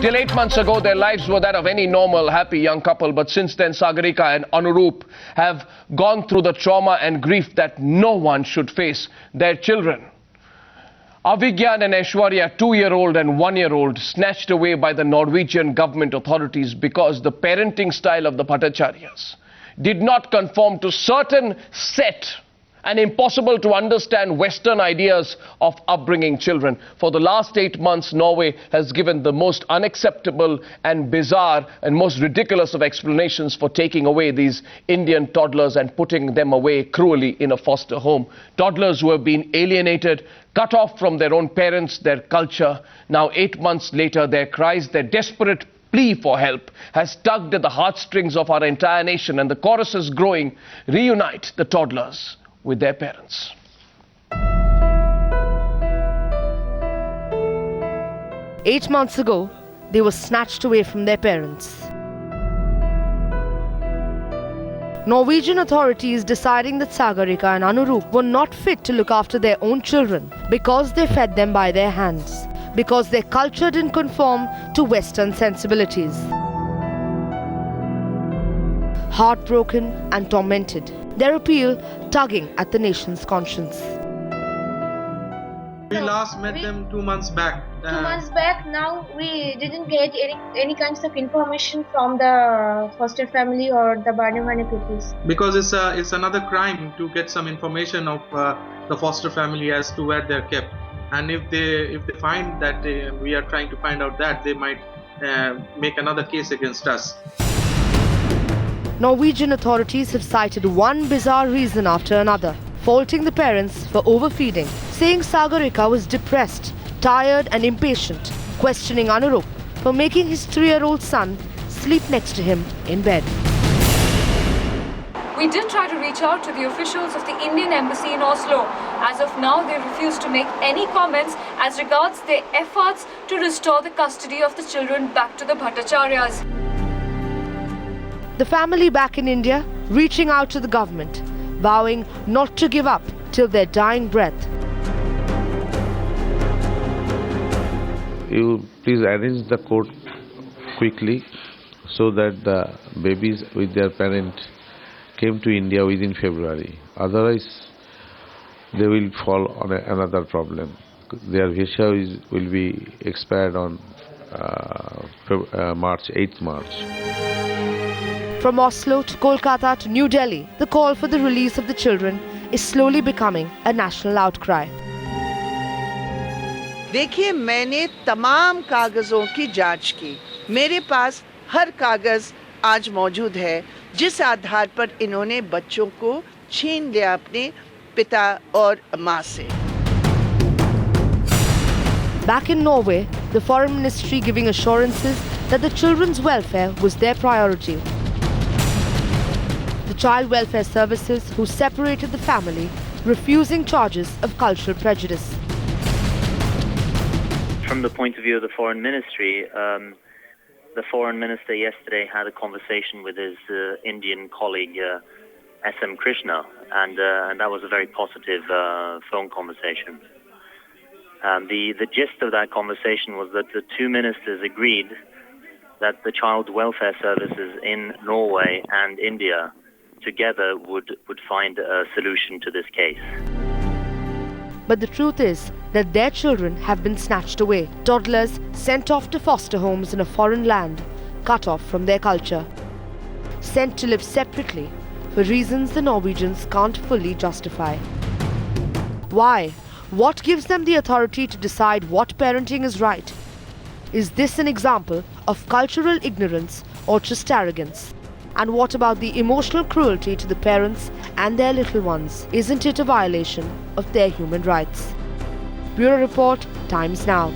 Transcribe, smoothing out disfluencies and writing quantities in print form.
Till 8 months ago, their lives were that of any normal, happy young couple. But since then, Sagarika and Anurup have gone through the trauma and grief that no one should face. Their children, Avigyan and Aishwarya, 2-year-old and 1-year-old, snatched away by the Norwegian government authorities because the parenting style of the Bhattacharyas did not conform to certain set and impossible to understand Western ideas of upbringing children. For the last 8 months, Norway has given the most unacceptable and bizarre and most ridiculous of explanations for taking away these Indian toddlers and putting them away cruelly in a foster home. Toddlers who have been alienated, cut off from their own parents, their culture. Now 8 months later, their cries, their desperate plea for help has tugged at the heartstrings of our entire nation, and the chorus is growing. Reunite the toddlers with their parents. Eight months ago, they were snatched away from their parents. Norwegian authorities deciding that Sagarika and Anurup were not fit to look after their own children because they fed them by their hands, because their culture didn't conform to Western sensibilities. Heartbroken and tormented, their appeal tugging at the nation's conscience. We last met them 2 months back. 2 months back. Now we didn't get any kinds of information from the foster family or the Barnevani peoples. Because it's another crime to get some information of the foster family as to where they're kept. And if they find that we are trying to find out that, they might make another case against us. Norwegian authorities have cited one bizarre reason after another, faulting the parents for overfeeding, saying Sagarika was depressed, tired and impatient, questioning Anurup for making his 3-year-old son sleep next to him in bed. We did try to reach out to the officials of the Indian Embassy in Oslo. As of now, they refuse to make any comments as regards their efforts to restore the custody of the children back to the Bhattacharyas. The family back in India reaching out to the government, vowing not to give up till their dying breath. You please arrange the court quickly so that the babies with their parent came to India within February. Otherwise, they will fall on another problem. Their visa will be expired on March. From Oslo to Kolkata to New Delhi, the call for the release of the children is slowly becoming a national outcry. देखिए, मैंने तमाम कागजों की जांच की। मेरे पास हर कागज आज मौजूद है जिस आधार पर इन्होंने बच्चों को छीन लिया अपने पिता और मां से। Back in Norway, the Foreign Ministry giving assurances that the children's welfare was their priority. The Child Welfare Services, who separated the family, refusing charges of cultural prejudice. From the point of view of the Foreign Ministry, the Foreign Minister yesterday had a conversation with his Indian colleague S.M. Krishna, and that was a very positive phone conversation. The gist of that conversation was that the two ministers agreed that the child welfare services in Norway and India together would find a solution to this case. But the truth is that their children have been snatched away, toddlers sent off to foster homes in a foreign land, cut off from their culture, sent to live separately for reasons the Norwegians can't fully justify. Why? What gives them the authority to decide what parenting is right? Is this an example of cultural ignorance or just arrogance? And what about the emotional cruelty to the parents and their little ones? Isn't it a violation of their human rights? Bureau Report, Times Now.